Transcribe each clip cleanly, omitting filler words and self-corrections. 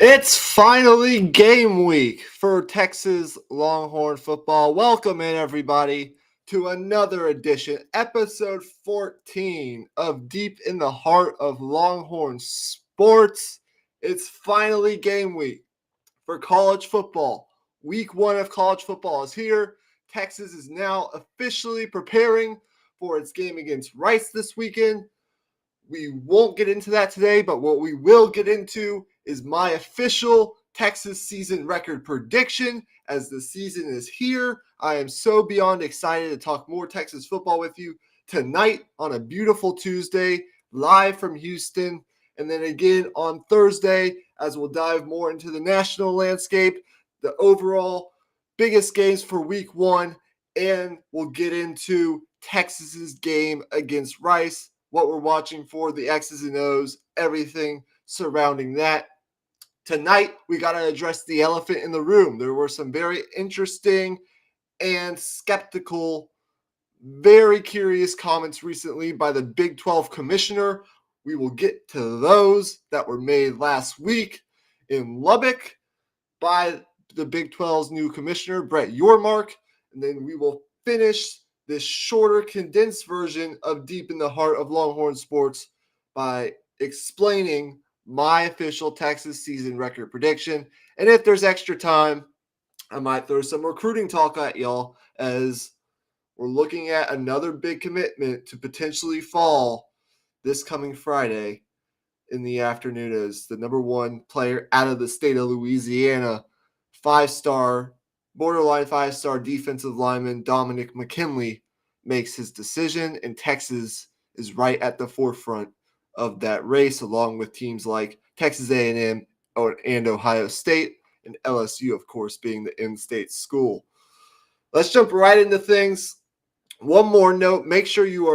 It's finally game week for Texas Longhorn football. Welcome in, everybody, to another edition, episode 14 of Deep in the Heart of Longhorn Sports. It's finally game week for college football. Week one of college football is here. Texas is now officially preparing for its game against Rice this weekend. We won't get into that today, but what we will get into is my official Texas season record prediction as the season is here. I am so beyond excited to talk more Texas football with you tonight on a beautiful Tuesday, live from Houston, and then again on Thursday as we'll dive more into the national landscape, the overall biggest games for week one, and we'll get into Texas's game against Rice, what we're watching for, the X's and O's, everything surrounding that. Tonight, we got to address the elephant in the room. There were some very interesting and skeptical, very curious comments recently by the Big 12 commissioner. We will get to those that were made last week in Lubbock by the Big 12's new commissioner, Brett Yormark, and then we will finish this shorter, condensed version of Deep in the Heart of Longhorn Sports by explaining my official Texas season record prediction. And if there's extra time, I might throw some recruiting talk at y'all as we're looking at another big commitment to potentially fall this coming Friday in the afternoon as the number one player out of the state of Louisiana, borderline five-star defensive lineman Dominic McKinley makes his decision, and Texas is right at the forefront of that race, along with teams like Texas A&M and Ohio State, and LSU, of course, being the in-state school. Let's jump right into things. One more note, make sure you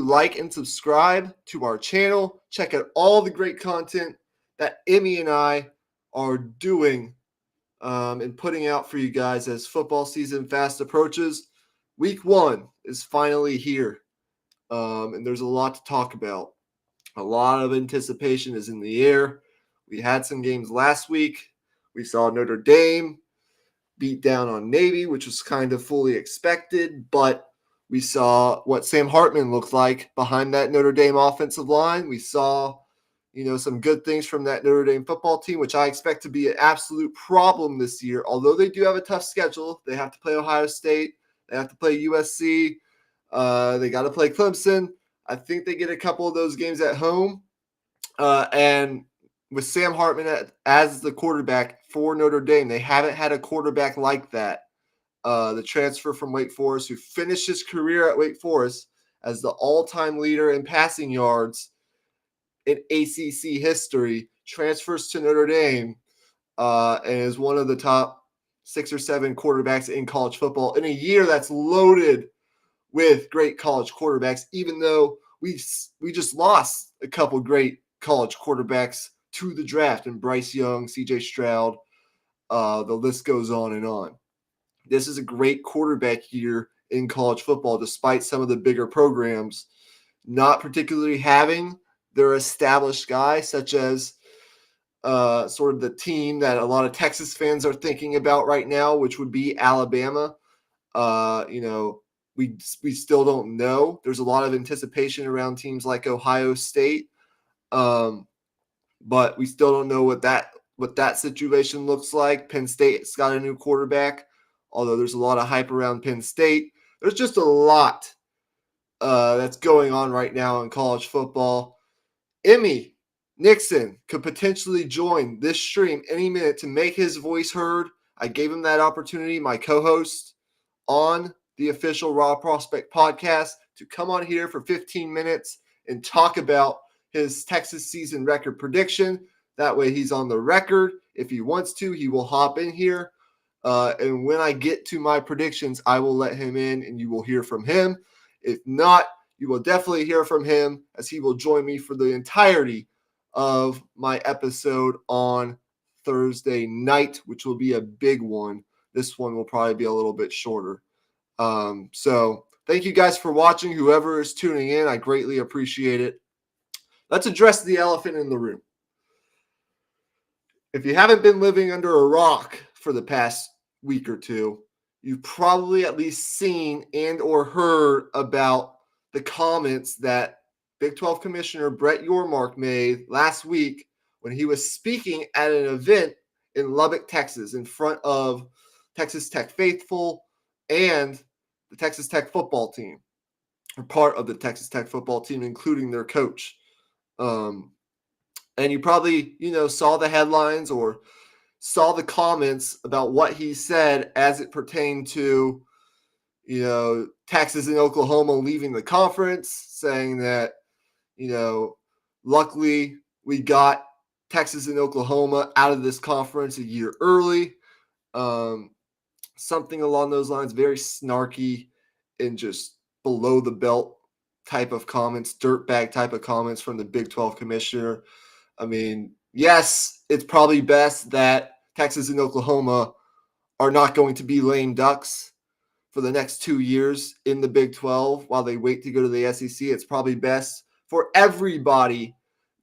like and subscribe to our channel. Check out all the great content that Emmy and I are doing and putting out for you guys as football season fast approaches. Week one is finally here, and there's a lot to talk about. A lot of anticipation is in the air. We had some games last week. We saw Notre Dame beat down on Navy, which was kind of fully expected, but we saw what Sam Hartman looked like behind that Notre Dame offensive line. We saw, some good things from that Notre Dame football team, which I expect to be an absolute problem this year. Although they do have a tough schedule, they have to play Ohio State, they have to play USC, they got to play Clemson. I think they get a couple of those games at home, and with Sam Hartman as the quarterback for Notre Dame, they haven't had a quarterback like that. The transfer from Wake Forest, who finished his career at Wake Forest as the all-time leader in passing yards in ACC history, transfers to Notre Dame and is one of the top 6 or 7 quarterbacks in college football in a year that's loaded with great college quarterbacks, even though we just lost a couple great college quarterbacks to the draft, and Bryce Young, CJ Stroud, the list goes on and on. This is a great quarterback year in college football, despite some of the bigger programs not particularly having their established guy, such as sort of the team that a lot of Texas fans are thinking about right now, which would be Alabama. We still don't know. There's a lot of anticipation around teams like Ohio State. But we still don't know what that situation looks like. Penn State's got a new quarterback, although there's a lot of hype around Penn State. There's just a lot that's going on right now in college football. Emmy Nixon could potentially join this stream any minute to make his voice heard. I gave him that opportunity, my co-host on the official Raw Prospect podcast, to come on here for 15 minutes and talk about his Texas season record prediction. That way he's on the record. If he wants to, he will hop in here. And when I get to my predictions, I will let him in and you will hear from him. If not, you will definitely hear from him as he will join me for the entirety of my episode on Thursday night, which will be a big one. This one will probably be a little bit shorter. So thank you guys for watching. Whoever is tuning in, I greatly appreciate it. Let's address the elephant in the room. if you haven't been living under a rock for the past week or two, you've probably at least seen and or heard about the comments that Big 12 Commissioner Brett Yormark made last week when he was speaking at an event in Lubbock, Texas, in front of Texas Tech faithful and the Texas Tech football team, or part of the Texas Tech football team, including their coach. And you probably, saw the headlines or saw the comments about what he said as it pertained to, Texas and Oklahoma leaving the conference, saying that, luckily we got Texas and Oklahoma out of this conference a year early. Something along those lines, very snarky and just below the belt type of comments, dirtbag type of comments from the Big 12 commissioner. I mean, yes, it's probably best that Texas and Oklahoma are not going to be lame ducks for the next 2 years in the Big 12 while they wait to go to the SEC. It's probably best for everybody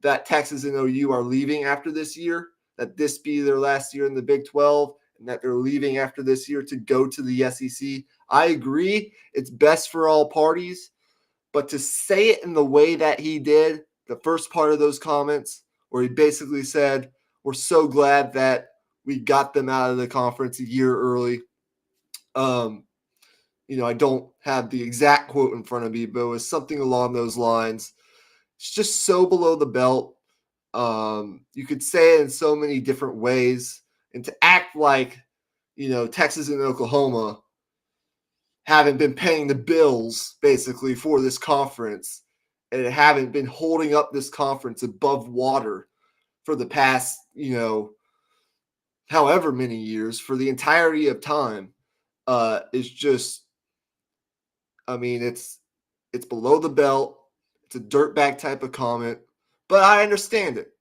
that Texas and OU are leaving after this year, that this be their last year in the Big 12, and that they're leaving after this year to go to the SEC. I agree. It's best for all parties. But to say it in the way that he did, the first part of those comments, where he basically said, we're so glad that we got them out of the conference a year early. I don't have the exact quote in front of me, but it was something along those lines. It's just so below the belt. You could say it in so many different ways. And to act like, Texas and Oklahoma haven't been paying the bills, basically, for this conference, and haven't been holding up this conference above water for the past, however many years, for the entirety of time, is just, it's below the belt. It's a dirtbag type of comment, but I understand it.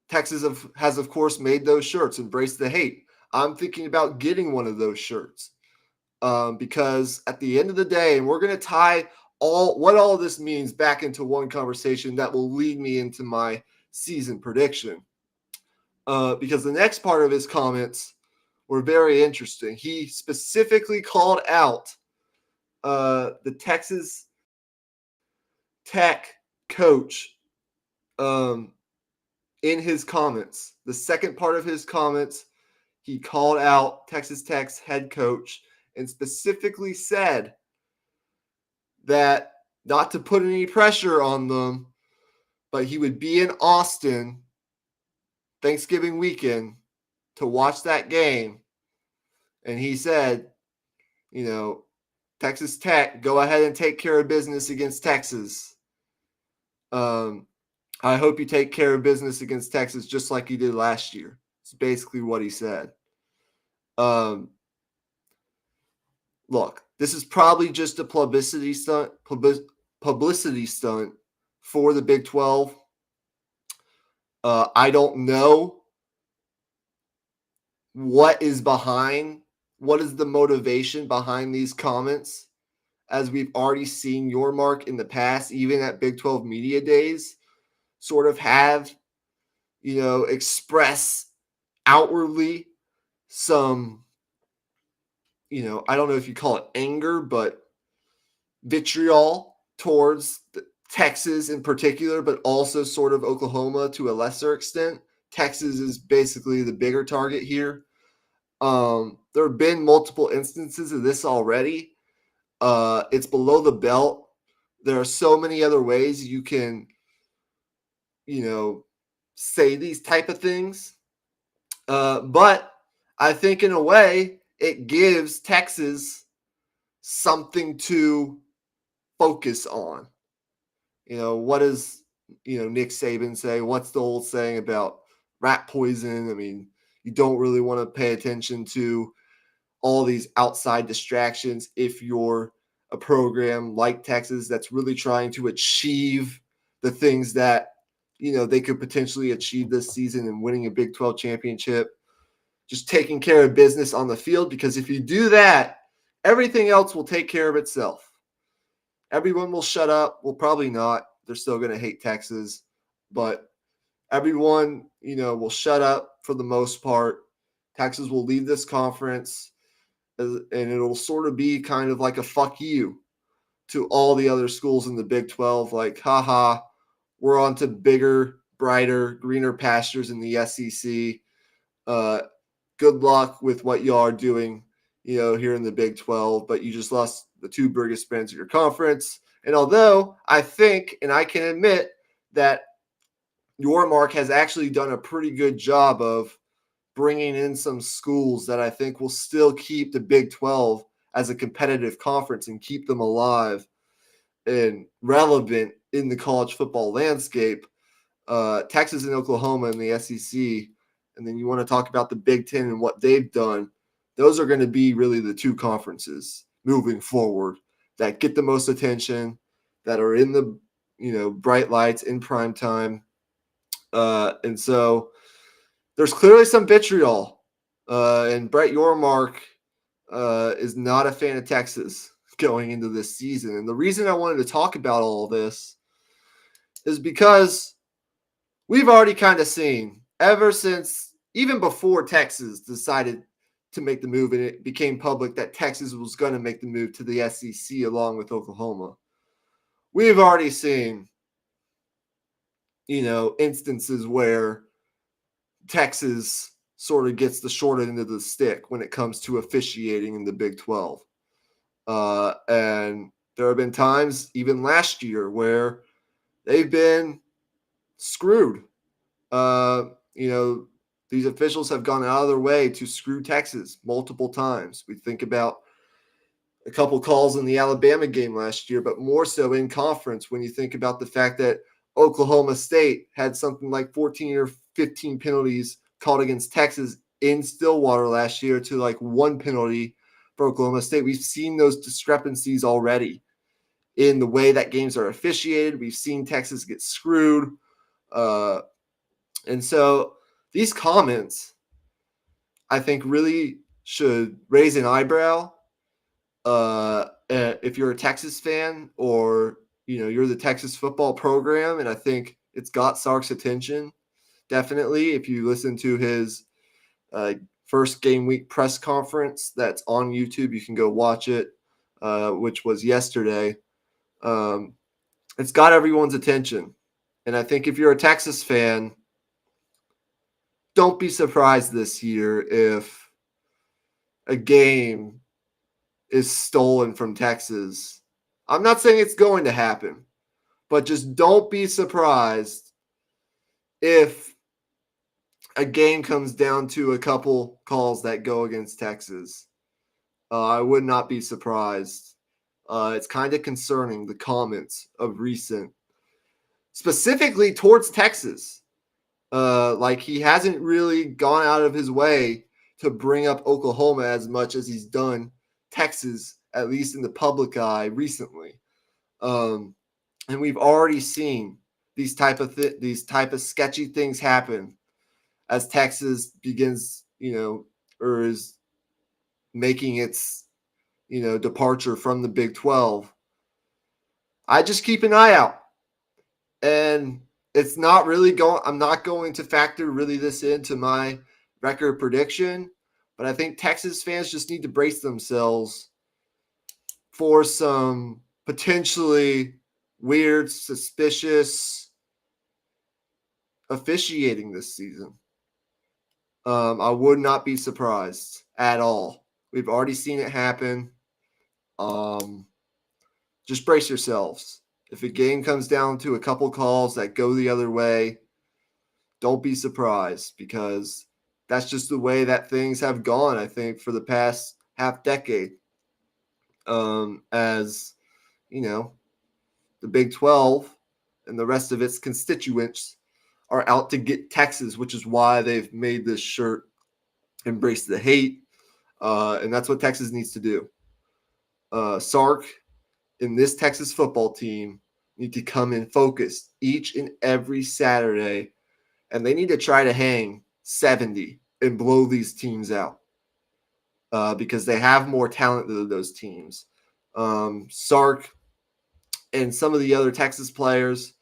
Texas has, of course, made those shirts, Embrace the Hate. I'm thinking about getting one of those shirts because at the end of the day, and we're going to tie what all of this means back into one conversation that will lead me into my season prediction. Because the next part of his comments were very interesting. He specifically called out the Texas Tech coach in his comments. The second part of his comments, he called out Texas Tech's head coach and specifically said that not to put any pressure on them, but he would be in Austin Thanksgiving weekend to watch that game. And he said, Texas Tech, go ahead and take care of business against Texas. I hope you take care of business against Texas just like you did last year. It's basically what he said. Look, this is probably just a publicity stunt for the Big 12. I don't know what is the motivation behind these comments, as we've already seen Yormark in the past, even at Big 12 Media Days, sort of have, express outwardly some, I don't know if you call it anger, but vitriol towards Texas in particular, but also sort of Oklahoma to a lesser extent. Texas is basically the bigger target here. There have been multiple instances of this already. It's below the belt. There are so many other ways you can, say these type of things. But I think in a way it gives Texas something to focus on. What does, Nick Saban say? What's the old saying about rat poison? I mean, you don't really want to pay attention to all these outside distractions if you're a program like Texas that's really trying to achieve the things that, they could potentially achieve this season and winning a Big 12 championship. Just taking care of business on the field, because if you do that, everything else will take care of itself. Everyone will shut up. Well, probably not. They're still going to hate Texas. But everyone, will shut up for the most part. Texas will leave this conference, and it'll sort of be kind of like a fuck you to all the other schools in the Big 12. Like, haha, we're on to bigger, brighter, greener pastures in the SEC. Good luck with what y'all are doing, here in the Big 12, but you just lost the two biggest brands of your conference. And although I think, and I can admit that Yormark has actually done a pretty good job of bringing in some schools that I think will still keep the Big 12 as a competitive conference and keep them alive and relevant in the college football landscape. Texas and Oklahoma in the SEC, and then you want to talk about the Big Ten and what they've done. Those are going to be really the two conferences moving forward that get the most attention, that are in the bright lights in prime time. And so there's clearly some vitriol. And Brett Yormark is not a fan of Texas going into this season. And the reason I wanted to talk about all of this is because we've already kind of seen ever since, even before Texas decided to make the move, and it became public that Texas was going to make the move to the SEC along with Oklahoma. We've already seen, instances where Texas sort of gets the short end of the stick when it comes to officiating in the Big 12. And there have been times, even last year, where they've been screwed. These officials have gone out of their way to screw Texas multiple times. We think about a couple calls in the Alabama game last year, but more so in conference when you think about the fact that Oklahoma State had something like 14 or 15 penalties called against Texas in Stillwater last year to like one penalty for Oklahoma State. We've seen those discrepancies already in the way that games are officiated. We've seen Texas get screwed. And so these comments, I think, really should raise an eyebrow. If you're a Texas fan or, you're the Texas football program, and I think it's got Sark's attention, definitely. If you listen to his first game week press conference that's on YouTube, you can go watch it, which was yesterday. It's got everyone's attention. And I think if you're a Texas fan, don't be surprised this year if a game is stolen from Texas. I'm not saying it's going to happen, but just don't be surprised if a game comes down to a couple calls that go against Texas. I would not be surprised. It's kind of concerning, the comments of recent, specifically towards Texas. Like he hasn't really gone out of his way to bring up Oklahoma as much as he's done Texas, at least in the public eye recently. And we've already seen these type of sketchy things happen as Texas begins, or is making its, departure from the Big 12. I just keep an eye out. And it's not really I'm not going to factor really this into my record prediction, but I think Texas fans just need to brace themselves for some potentially weird, suspicious officiating this season. I would not be surprised at all. We've already seen it happen. Just brace yourselves. If a game comes down to a couple calls that go the other way, don't be surprised, because that's just the way that things have gone, I think, for the past half decade. As, the Big 12 and the rest of its constituents are out to get Texas, which is why they've made this shirt, Embrace the Hate. And that's what Texas needs to do. Sark and this Texas football team need to come in focused each and every Saturday, and they need to try to hang 70 and blow these teams out, because they have more talent than those teams. Sark and some of the other Texas players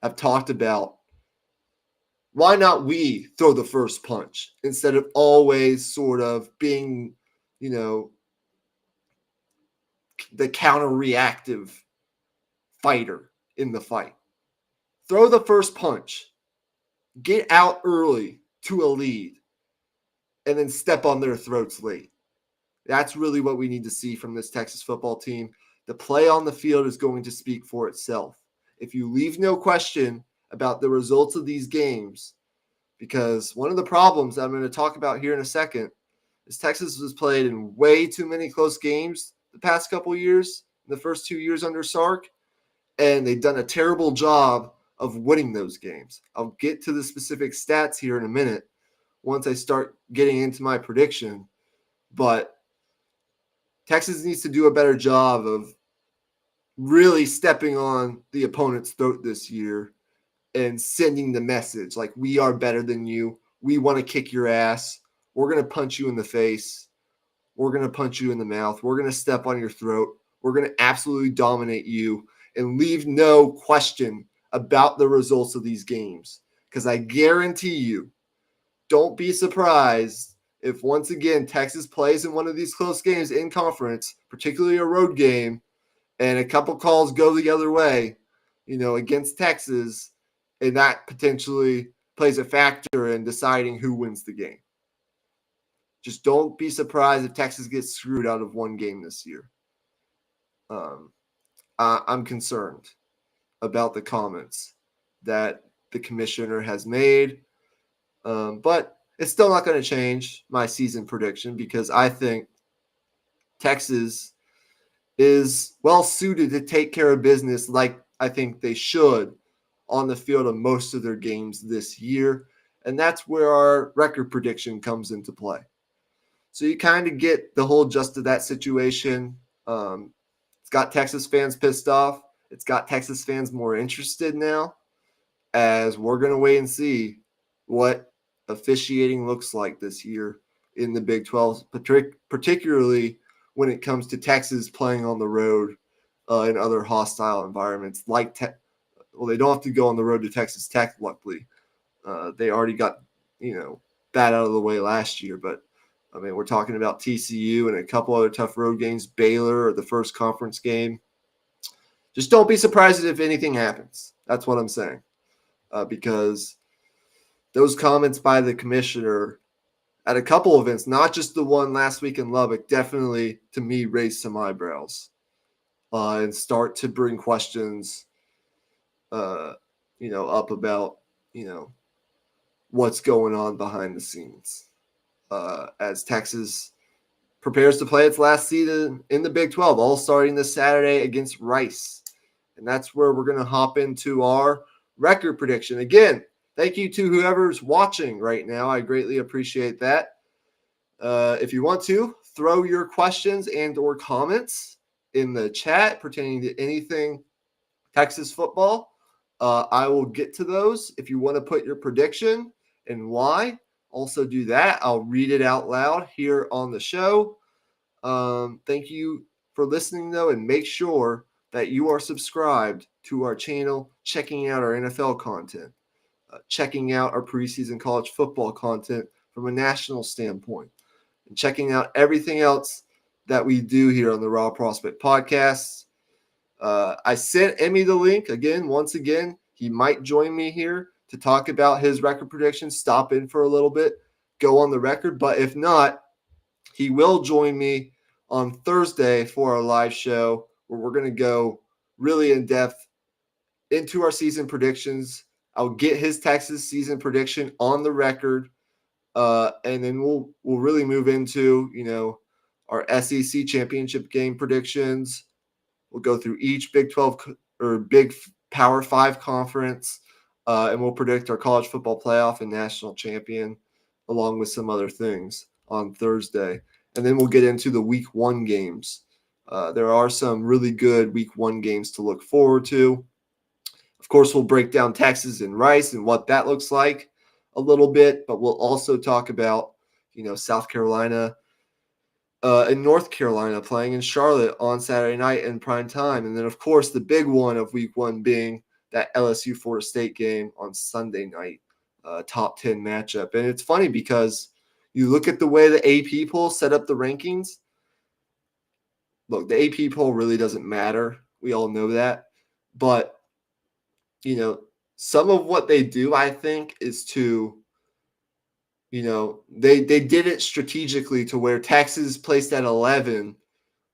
have talked about why not we throw the first punch instead of always sort of being, the counter-reactive fighter in the fight? Throw the first punch, get out early to a lead, and then step on their throats late. That's really what we need to see from this Texas football team. The play on the field is going to speak for itself. If you leave no question about the results of these games, because one of the problems that I'm going to talk about here in a second is Texas has played in way too many close games the past couple years, the first 2 years under Sark, and they've done a terrible job of winning those games. I'll get to the specific stats here in a minute once I start getting into my prediction, but Texas needs to do a better job of really stepping on the opponent's throat this year and sending the message like, we are better than you. We want to kick your ass. We're going to punch you in the face. We're going to punch you in the mouth. We're going to step on your throat. We're going to absolutely dominate you and leave no question about the results of these games. Because I guarantee you, don't be surprised if once again Texas plays in one of these close games in conference, particularly a road game, and a couple calls go the other way, against Texas, and that potentially plays a factor in deciding who wins the game. Just don't be surprised if Texas gets screwed out of one game this year. I'm concerned about the comments that the commissioner has made, but it's still not going to change my season prediction because I think Texas is well suited to take care of business like I think they should on the field of most of their games this year. And that's where our record prediction comes into play. So you kind of get the whole gist of that situation. It's got Texas fans pissed off. It's got Texas fans more interested now, as we're going to wait and see what officiating looks like this year in the Big 12, particularly when it comes to Texas playing on the road in other hostile environments. They don't have to go on the road to Texas Tech, luckily. They already got, that out of the way last year. But, we're talking about TCU and a couple other tough road games, Baylor or the first conference game. Just don't be surprised if anything happens. That's what I'm saying. Because those comments by the commissioner at a couple events, not just the one last week in Lubbock, definitely, to me, raised some eyebrows and start to bring questions, up about, what's going on behind the scenes as Texas prepares to play its last season in the Big 12, all starting this Saturday against Rice. And that's where we're going to hop into our record prediction. Again, thank you to whoever's watching right now. I greatly appreciate that. If you want to, throw your questions and or comments in the chat pertaining to anything Texas football. I will get to those. If you want to put your prediction and why, also do that. I'll read it out loud here on the show. Thank you for listening, though, and make sure that you are subscribed to our channel, checking out our NFL content, checking out our preseason college football content from a national standpoint, and checking out everything else that we do here on the Raw Prospect Podcast. I sent Emmy the link once again. He might join me here to talk about his record predictions, stop in for a little bit, go on the record. But if not, he will join me on Thursday for our live show where we're going to go really in depth into our season predictions. I'll get his Texas season prediction on the record. And then we'll really move into, our SEC championship game predictions. We'll go through each Big 12 or Big Power 5 conference, and we'll predict our college football playoff and national champion, along with some other things on Thursday. And then we'll get into the Week 1 games. There are some really good Week 1 games to look forward to. Of course, we'll break down Texas and Rice and what that looks like a little bit, but we'll also talk about, South Carolina and North Carolina playing in Charlotte on Saturday night in prime time. And then, of course, the big one of Week 1 being that LSU Florida State game on Sunday night top 10 matchup. And it's funny because you look at the way the AP poll set up the rankings. Look, the AP poll really doesn't matter. We all know that. But, some of what they do, I think, is to, they did it strategically to where Texas placed at 11.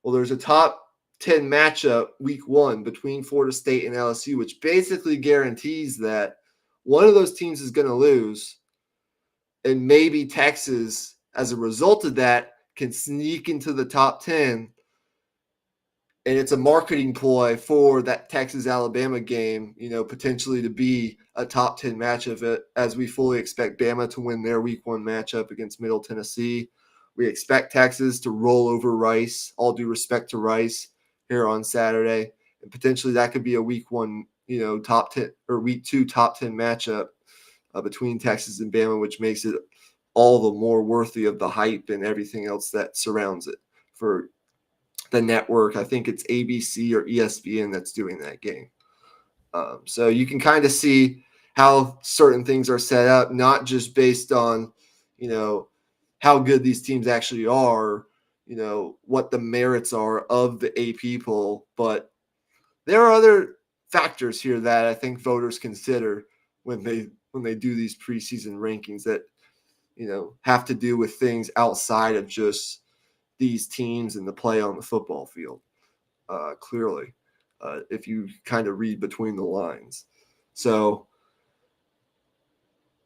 Well, there's a top 10 matchup week 1 between Florida State and LSU, which basically guarantees that one of those teams is going to lose. And maybe Texas, as a result of that, can sneak into the top 10. And it's a marketing ploy for that Texas-Alabama game, potentially to be a top 10 matchup, as we fully expect Bama to win their week 1 matchup against Middle Tennessee. We expect Texas to roll over Rice, all due respect to Rice, here on Saturday. And potentially that could be a week 1, top 10 or week 2 top 10 matchup between Texas and Bama, which makes it all the more worthy of the hype and everything else that surrounds it for the network. I think it's ABC or ESPN that's doing that game. So you can kind of see how certain things are set up, not just based on, how good these teams actually are, what the merits are of the AP poll, but there are other factors here that I think voters consider when they do these preseason rankings that, have to do with things outside of just these teams and the play on the football field, clearly, if you kind of read between the lines. So,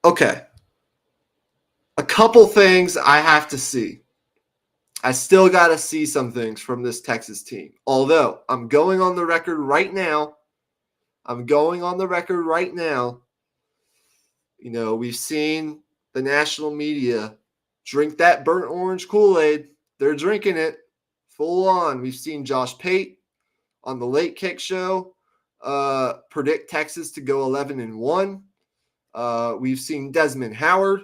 okay. A couple things I have to see. I still got to see some things from this Texas team. Although I'm going on the record right now. We've seen the national media drink that burnt orange Kool-Aid. They're drinking it full on. We've seen Josh Pate on the Late Kick Show predict Texas to go 11-1. We've seen Desmond Howard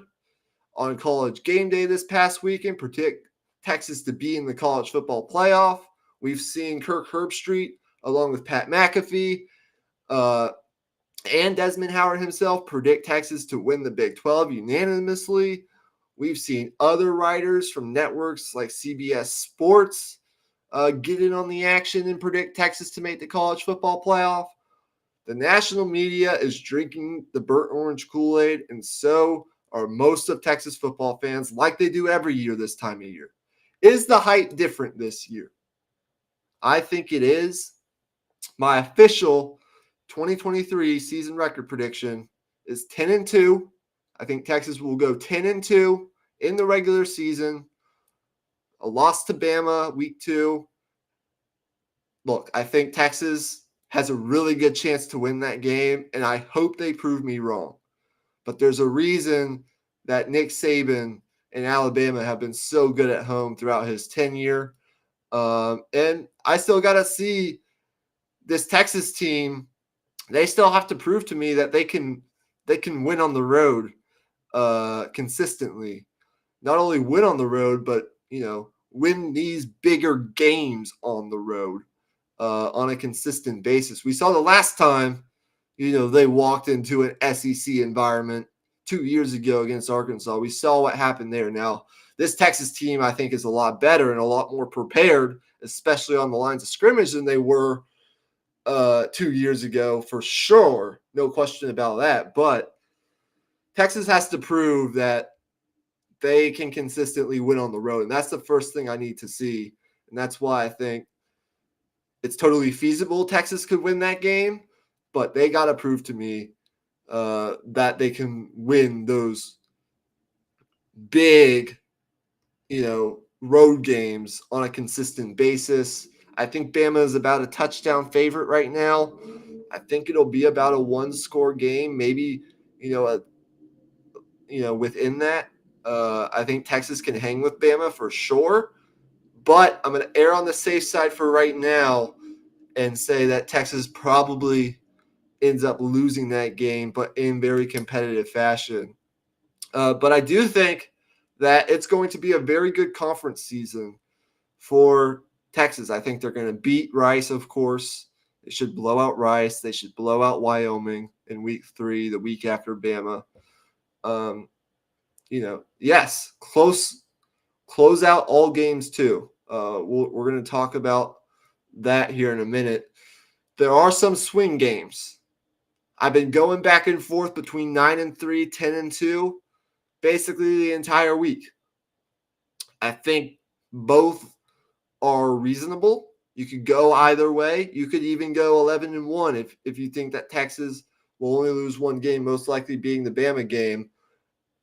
on College Game Day this past weekend predict Texas to be in the college football playoff. We've seen Kirk Herbstreit along with Pat McAfee and Desmond Howard himself predict Texas to win the Big 12 unanimously. We've seen other writers from networks like CBS Sports get in on the action and predict Texas to make the college football playoff. The national media is drinking the burnt orange Kool-Aid, and so are most of Texas football fans, like they do every year this time of year. Is the hype different this year? I think it is. My official 2023 season record prediction is 10-2. I think Texas will go 10-2 in the regular season. A loss to Bama week 2. Look, I think Texas has a really good chance to win that game, and I hope they prove me wrong. But there's a reason that Nick Saban and Alabama have been so good at home throughout his tenure. And I still got to see this Texas team. They still have to prove to me that they can win on the road consistently. Not only win on the road, but, win these bigger games on the road on a consistent basis. We saw the last time, they walked into an SEC environment 2 years ago against Arkansas. We saw what happened there. Now, this Texas team, I think, is a lot better and a lot more prepared, especially on the lines of scrimmage, than they were 2 years ago, for sure. No question about that. But Texas has to prove that they can consistently win on the road. And that's the first thing I need to see. And that's why I think it's totally feasible Texas could win that game. But they got to prove to me that they can win those big, road games on a consistent basis. I think Bama is about a touchdown favorite right now. I think it'll be about a 1-score game, maybe, within that. I think Texas can hang with Bama for sure. But I'm going to err on the safe side for right now and say that Texas probably ends up losing that game, but in very competitive fashion. But I do think that it's going to be a very good conference season for Texas. I think they're going to beat Rice, of course. They should blow out Rice. They should blow out Wyoming in week 3, the week after Bama. Yes, close out all games too. We're going to talk about that here in a minute. There are some swing games. I've been going back and forth between 9-3, 10-2, basically the entire week. I think both are reasonable. You could go either way. You could even go 11-1 if you think that Texas will only lose one game, most likely being the Bama game,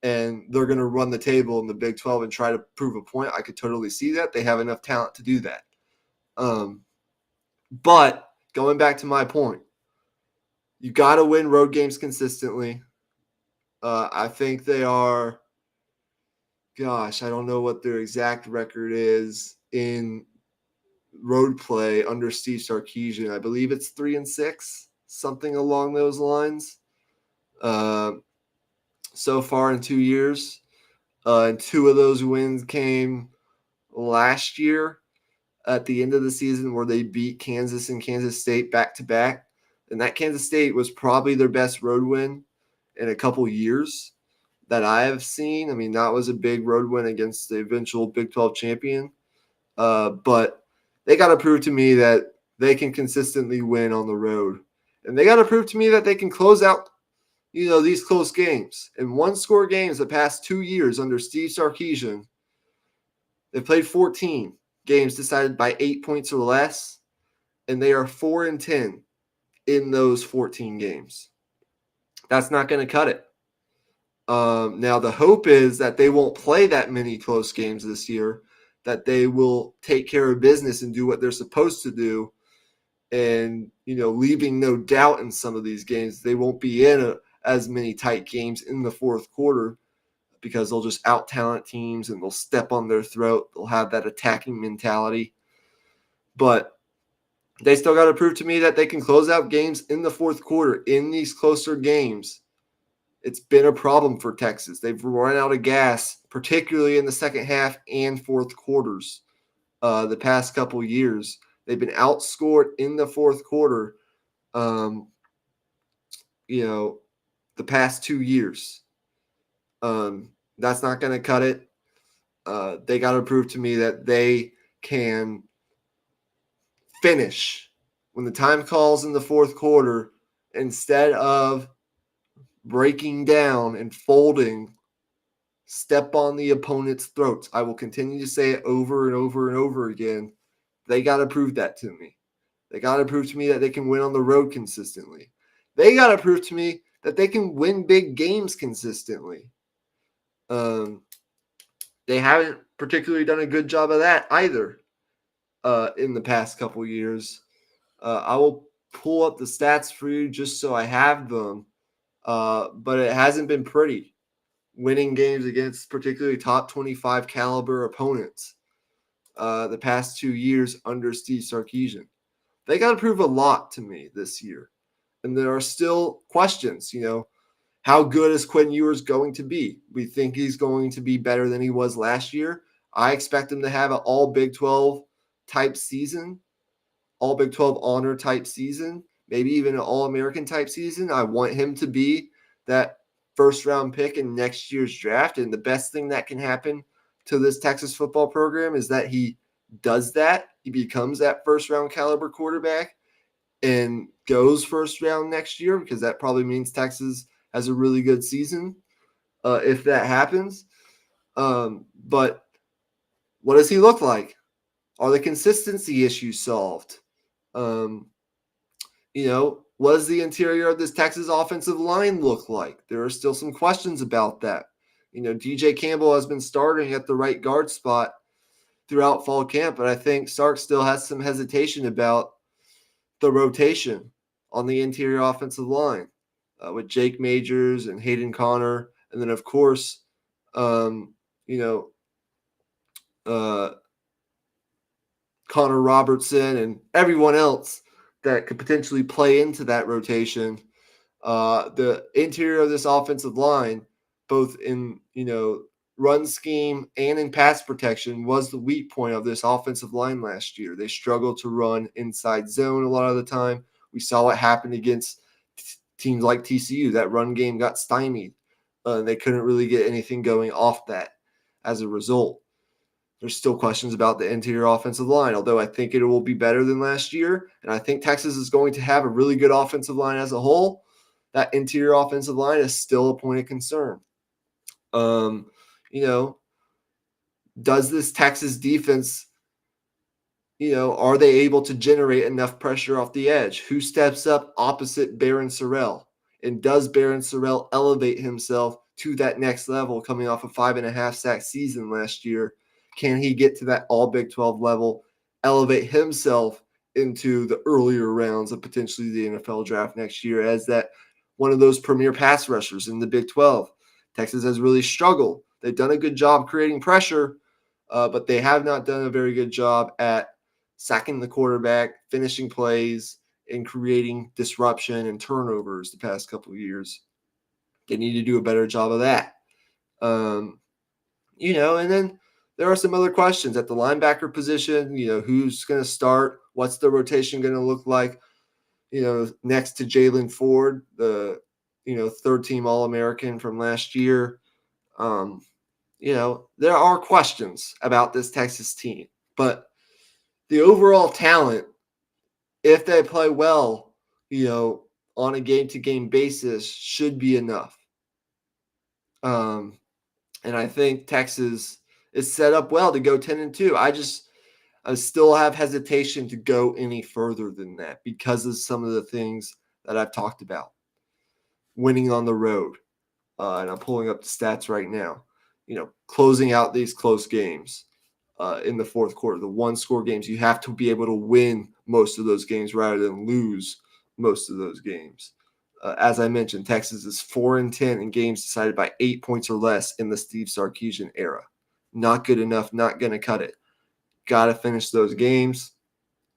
and they're going to run the table in the Big 12 and try to prove a point. I could totally see that. They have enough talent to do that. But going back to my point, you got to win road games consistently. I think they are, gosh, I don't know what their exact record is in road play under Steve Sarkisian. I believe it's 3-6, something along those lines. So far in 2 years, and 2 of those wins came last year at the end of the season where they beat Kansas and Kansas State back to back. And that Kansas State was probably their best road win in a couple years that I have seen. I mean, that was a big road win against the eventual Big 12 champion. But they got to prove to me that they can consistently win on the road. And they got to prove to me that they can close out, these close games. In one-score games the past 2 years under Steve Sarkisian, they played 14 games decided by 8 points or less, and they are 4-10 in those 14 games. That's not going to cut it. Now, the hope is that they won't play that many close games this year, that they will take care of business and do what they're supposed to do, and, leaving no doubt in some of these games, they won't be in as many tight games in the fourth quarter because they'll just out-talent teams and they'll step on their throat. They'll have that attacking mentality. But they still got to prove to me that they can close out games in the fourth quarter in these closer games. It's been a problem for Texas. They've run out of gas, particularly in the second half and fourth quarters the past couple years. They've been outscored in the fourth quarter, the past 2 years. That's not going to cut it. They got to prove to me that they can finish when the time calls in the fourth quarter instead of breaking down and folding, step on the opponent's throats. I will continue to say it over and over and over again. They got to prove that to me. They got to prove to me that they can win on the road consistently. They got to prove to me that they can win big games consistently. They haven't particularly done a good job of that either in the past couple years. I will pull up the stats for you just so I have them, but it hasn't been pretty winning games against particularly top 25 caliber opponents the past 2 years under Steve Sarkisian. They got to prove a lot to me this year. And there are still questions, how good is Quinn Ewers going to be? We think he's going to be better than he was last year. I expect him to have an all Big 12 type season, all Big 12 honor type season, maybe even an All-American type season. I want him to be that first-round pick in next year's draft. And the best thing that can happen to this Texas football program is that he does that. He becomes that first-round caliber quarterback and goes first round next year, because that probably means Texas has a really good season if that happens. But what does he look like? Are the consistency issues solved? What does the interior of this Texas offensive line look like? There are still some questions about that. DJ Campbell has been starting at the right guard spot throughout fall camp, but I think Sark still has some hesitation about the rotation on the interior offensive line with Jake Majors and Hayden Connor. And then, of course, Connor Robertson and everyone else that could potentially play into that rotation. The interior of this offensive line, both in, run scheme and in pass protection, was the weak point of this offensive line last year. They struggled to run inside zone a lot of the time. We saw what happened against teams like TCU. That run game got stymied They couldn't really get anything going off that as a result. There's still questions about the interior offensive line, although I think it will be better than last year. And I think Texas is going to have a really good offensive line as a whole. That interior offensive line is still a point of concern. You know, does this Texas defense, are they able to generate enough pressure off the edge? Who steps up opposite Barron Sorrell? And does Barron Sorrell elevate himself to that next level coming off a 5.5 sack season last year? Can he get to that all Big 12 level, elevate himself into the earlier rounds of potentially the NFL draft next year as that one of those premier pass rushers in the Big 12? Texas has really struggled. They've done a good job creating pressure, but they have not done a very good job at sacking the quarterback, finishing plays, and creating disruption and turnovers the past couple of years. They need to do a better job of that. And then there are some other questions at the linebacker position. Who's going to start? What's the rotation going to look like? Next to Jaylan Ford, the third-team All-American from last year. There are questions about this Texas team, but the overall talent, if they play well, on a game-to-game basis, should be enough. And I think Texas is set up well to go 10-2. I still have hesitation to go any further than that because of some of the things that I've talked about. Winning on the road, and I'm pulling up the stats right now. Closing out these close games in the fourth quarter, the one-score games. You have to be able to win most of those games rather than lose most of those games. As I mentioned, Texas is 4-10 in games decided by 8 points or less in the Steve Sarkisian era. Not good enough, not going to cut it. Got to finish those games.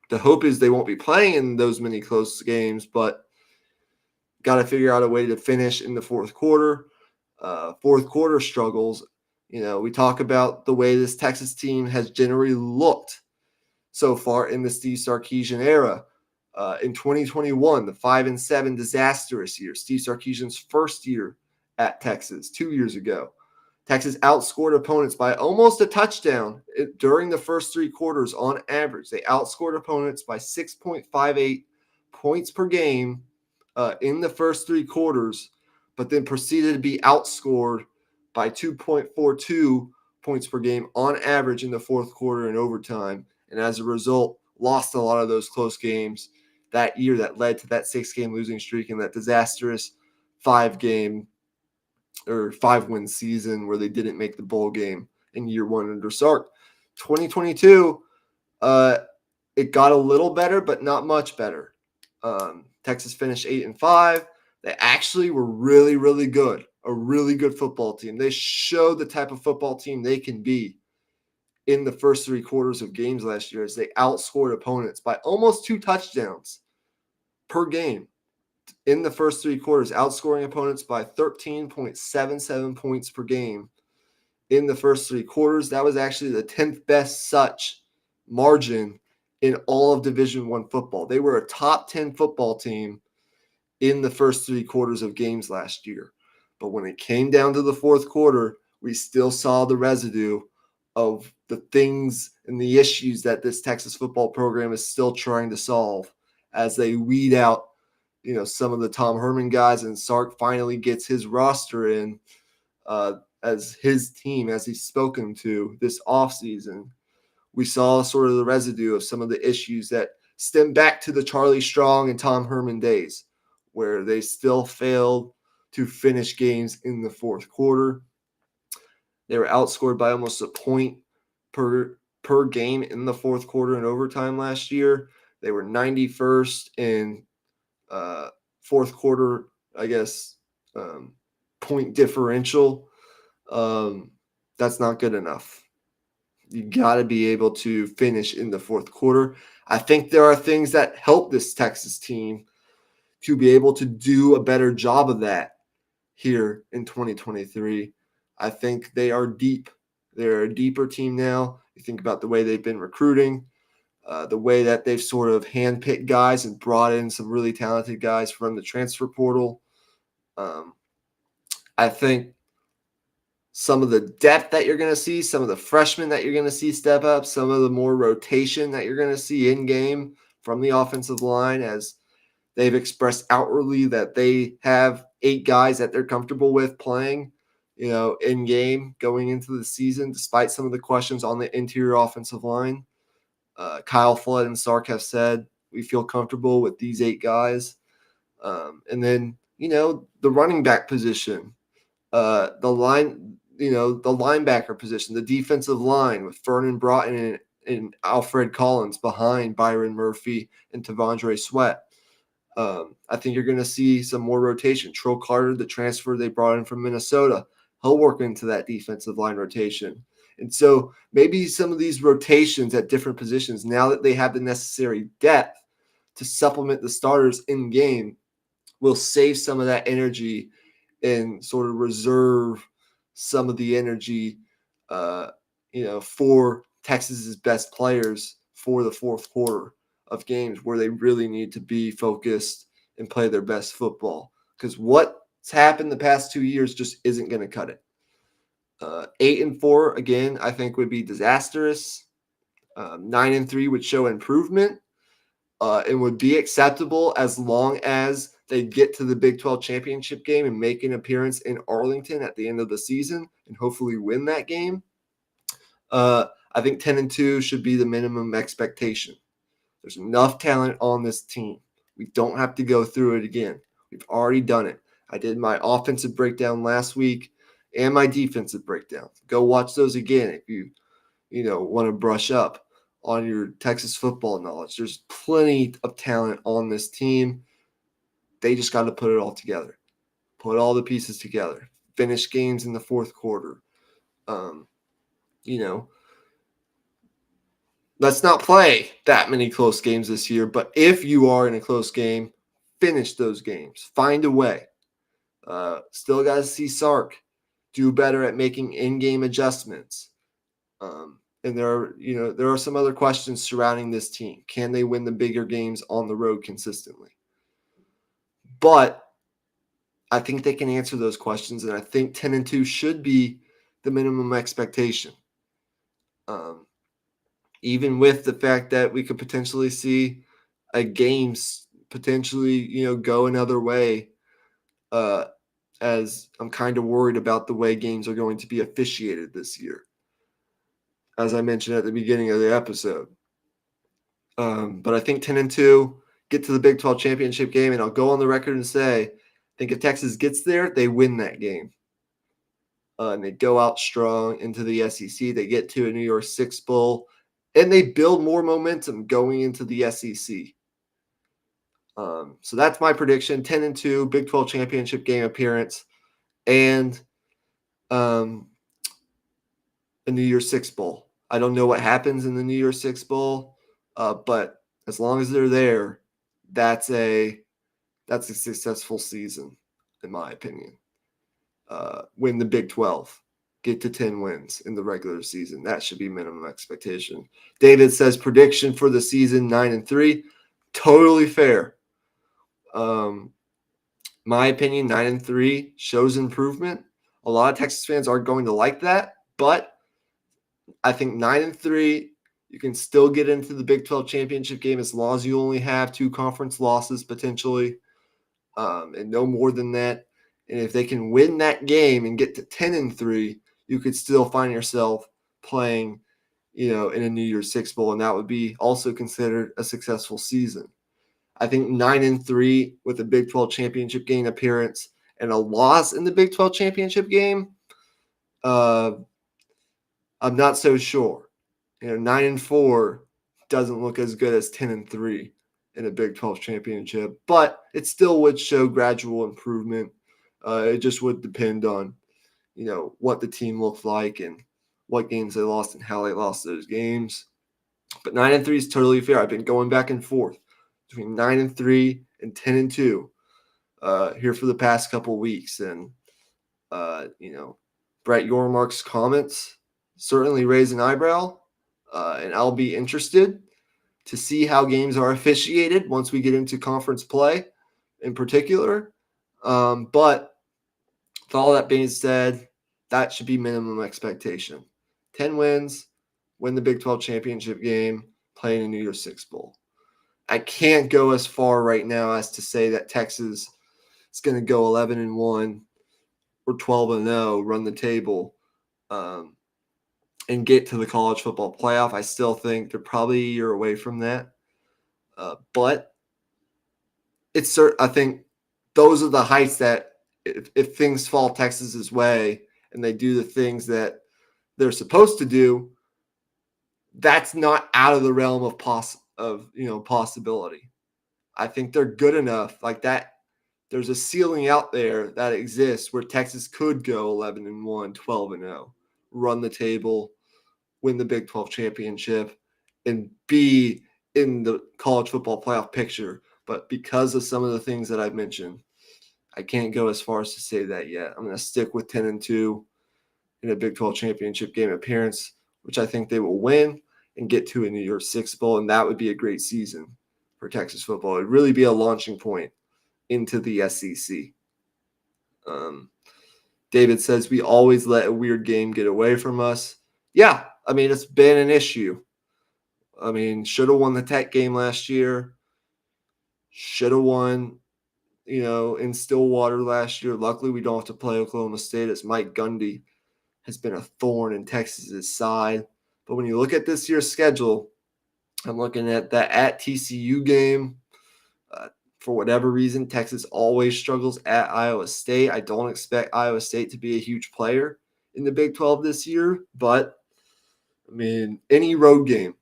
The hope is they won't be playing in those many close games, but got to figure out a way to finish in the fourth quarter. Fourth quarter struggles. We talk about the way this Texas team has generally looked so far in the Steve Sarkisian era. In 2021, the 5-7 disastrous year, Steve Sarkisian's first year at Texas 2 years ago. Texas outscored opponents by almost a touchdown during the first three quarters on average. They outscored opponents by 6.58 points per game in the first three quarters, but then proceeded to be outscored by 2.42 points per game on average in the fourth quarter and overtime. And as a result, lost a lot of those close games that year that led to that 6-game losing streak and that disastrous 5-win season where they didn't make the bowl game in year one under Sark. 2022, it got a little better, but not much better. Texas finished 8-5. They actually were really, really good, a really good football team. They showed the type of football team they can be in the first three quarters of games last year as they outscored opponents by almost 2 touchdowns per game in the first three quarters, outscoring opponents by 13.77 points per game in the first three quarters. That was actually the 10th best such margin in all of Division I football. They were a top 10 football team in the first three quarters of games last year. But when it came down to the fourth quarter, we still saw the residue of the things and the issues that this Texas football program is still trying to solve as they weed out, some of the Tom Herman guys, and Sark finally gets his roster in as his team, as he's spoken to this offseason. We saw sort of the residue of some of the issues that stem back to the Charlie Strong and Tom Herman days, where they still failed to finish games in the fourth quarter. They were outscored by almost a point per game in the fourth quarter and overtime last year. They were 91st in fourth quarter, point differential. That's not good enough. You got to be able to finish in the fourth quarter. I think there are things that help this Texas team to be able to do a better job of that here in 2023. I think they are deep. They're a deeper team now. You think about the way they've been recruiting, the way that they've sort of handpicked guys and brought in some really talented guys from the transfer portal. I think some of the depth that you're going to see, some of the freshmen that you're going to see step up, some of the more rotation that you're going to see in game from the offensive line, as they've expressed outwardly that they have 8 guys that they're comfortable with playing, in game going into the season, despite some of the questions on the interior offensive line. Kyle Flood and Sark have said we feel comfortable with these 8 guys. And then, the running back position, the linebacker position, the defensive line with Vernon Broughton and Alfred Collins behind Byron Murphy and T'Vondre Sweat. I think you're going to see some more rotation. Trill Carter, the transfer they brought in from Minnesota, he'll work into that defensive line rotation. And so maybe some of these rotations at different positions, now that they have the necessary depth to supplement the starters in game, will save some of that energy and sort of reserve some of the energy, for Texas's best players for the fourth quarter of games where they really need to be focused and play their best football. Because what's happened the past 2 years just isn't going to cut it. 8-4 again, I think would be disastrous. 9-3 would show improvement. And would be acceptable as long as they get to the Big 12 championship game and make an appearance in Arlington at the end of the season and hopefully win that game. I think 10-2 should be the minimum expectation. There's enough talent on this team. We don't have to go through it again. We've already done it. I did my offensive breakdown last week and my defensive breakdown. Go watch those again if you want to brush up on your Texas football knowledge. There's plenty of talent on this team. They just got to put it all together. Put all the pieces together. Finish games in the fourth quarter. Let's not play that many close games this year, but if you are in a close game, finish those games. Find a way. Still got to see Sark do better at making in-game adjustments. And there are some other questions surrounding this team. Can they win the bigger games on the road consistently? But I think they can answer those questions, and I think 10-2 should be the minimum expectation. Even with the fact that we could potentially see a game potentially, go another way, as I'm kind of worried about the way games are going to be officiated this year, as I mentioned at the beginning of the episode. But I think 10-2, get to the Big 12 championship game, and I'll go on the record and say, I think if Texas gets there, they win that game. And they go out strong into the SEC. They get to a New Year's Six Bowl, and they build more momentum going into the SEC. So that's my prediction: 10-2, Big 12 championship game appearance, and a New Year's Six Bowl. I don't know what happens in the New Year's Six Bowl, but as long as they're there, that's a successful season, in my opinion. Win the Big 12, get to 10 wins in the regular season. That should be minimum expectation. David says prediction for the season 9-3. Totally fair. My opinion, 9-3 shows improvement. A lot of Texas fans aren't going to like that, but I think 9-3, you can still get into the Big 12 championship game as long as you only have 2 conference losses potentially, and no more than that. And if they can win that game and get to 10-3, you could still find yourself playing, in a New Year's Six Bowl, and that would be also considered a successful season. I think 9-3 with a Big 12 championship game appearance and a loss in the Big 12 championship game, I'm not so sure. 9-4 doesn't look as good as 10-3 in a Big 12 championship, but it still would show gradual improvement. It just would depend on, what the team looked like and what games they lost and how they lost those games. But 9-3 is totally fair. I've been going back and forth between 9-3 and 10-2 here for the past couple of weeks. And, Brett Yormark's comments certainly raise an eyebrow, and I'll be interested to see how games are officiated once we get into conference play in particular. But with all that being said, That should be minimum expectation. 10 wins, win the Big 12 championship game, play in a New Year's Six Bowl. I can't go as far right now as to say that Texas is going to go 11-1 or 12-0, run the table, and get to the college football playoff. I still think they're probably a year away from that. But I think those are the heights that if things fall Texas's way and they do the things that they're supposed to do, that's not out of the realm of possibility. I think they're good enough like that. There's a ceiling out there that exists where Texas could go 11-1, 12-0, run the table, win the Big 12 championship, and be in the college football playoff picture. But because of some of the things that I've mentioned, I can't go as far as to say that yet. I'm going to stick with 10-2 in a Big 12 championship game appearance, which I think they will win and get to a New Year's Six Bowl, and that would be a great season for Texas football. It would really be a launching point into the SEC. David says, we always let a weird game get away from us. Yeah, I mean, it's been an issue. I mean, should have won the Tech game last year. Should have won, in Stillwater last year. Luckily, we don't have to play Oklahoma State as Mike Gundy has been a thorn in Texas's side. But when you look at this year's schedule, I'm looking at that at TCU game. For whatever reason, Texas always struggles at Iowa State. I don't expect Iowa State to be a huge player in the Big 12 this year. But, I mean, any road game,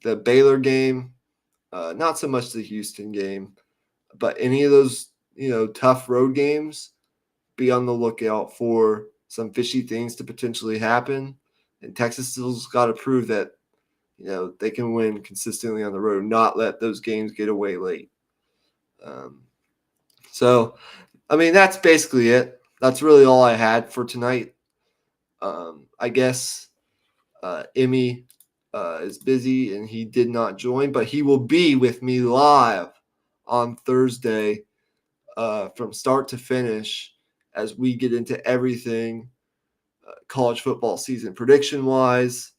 the Baylor game, not so much the Houston game, but any of those, tough road games, be on the lookout for some fishy things to potentially happen. And Texas still's got to prove that, they can win consistently on the road, not let those games get away late. So, I mean, that's basically it. That's really all I had for tonight. I guess Emmy is busy and he did not join, but he will be with me live on Thursday from start to finish as we get into everything college football season prediction-wise,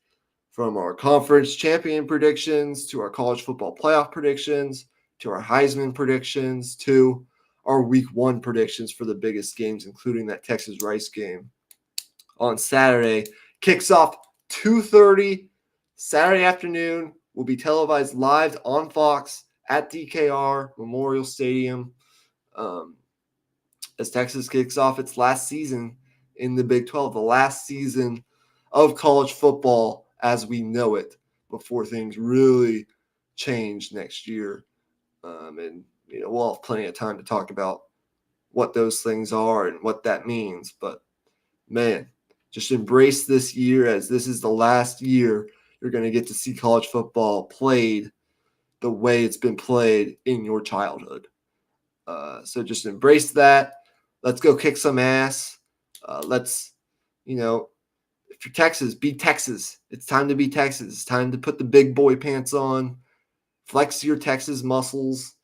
from our conference champion predictions to our college football playoff predictions to our Heisman predictions to our week 1 predictions for the biggest games, including that Texas-Rice game on Saturday. Kicks off 2:30 Saturday afternoon. Will be televised live on Fox at DKR Memorial Stadium as Texas kicks off its last season in the Big 12, the last season of college football as we know it before things really change next year. And we'll have plenty of time to talk about what those things are and what that means. But, man, just embrace this year as this is the last year you're going to get to see college football played the way it's been played in your childhood. So just embrace that. Let's go kick some ass. Let's, if you're Texas, be Texas. It's time to be Texas. It's time to put the big boy pants on, flex your Texas muscles,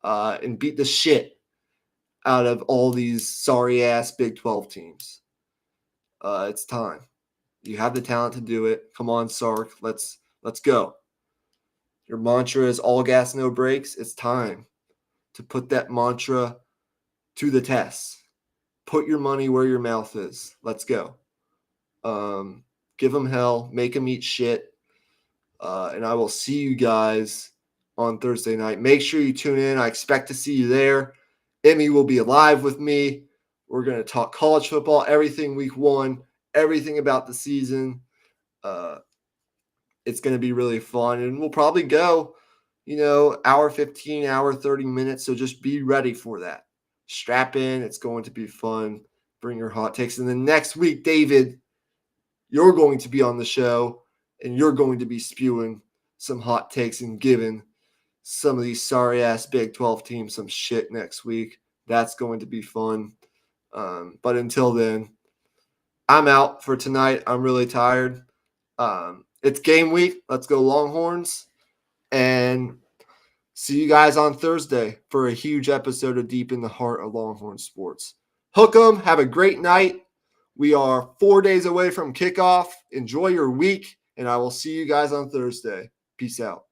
and beat the shit out of all these sorry-ass Big 12 teams. It's time. You have the talent to do it. Come on, Sark. Let's go. Your mantra is all gas, no brakes. It's time to put that mantra to the test. Put your money where your mouth is. Let's go. Give them hell. Make them eat shit. And I will see you guys on Thursday night. Make sure you tune in. I expect to see you there. Emmy will be live with me. We're going to talk college football, everything week 1, everything about the season. It's going to be really fun. And we'll probably go, hour 15, hour 30 minutes. So just be ready for that. Strap in. It's going to be fun. Bring your hot takes. And then next week, David, you're going to be on the show and you're going to be spewing some hot takes and giving some of these sorry-ass Big 12 teams some shit next week. That's going to be fun. But until then, I'm out for tonight. I'm really tired. It's game week. Let's go Longhorns. And see you guys on Thursday for a huge episode of Deep in the Heart of Longhorn Sports. Hook 'em. Have a great night. We are 4 days away from kickoff. Enjoy your week, and I will see you guys on Thursday. Peace out.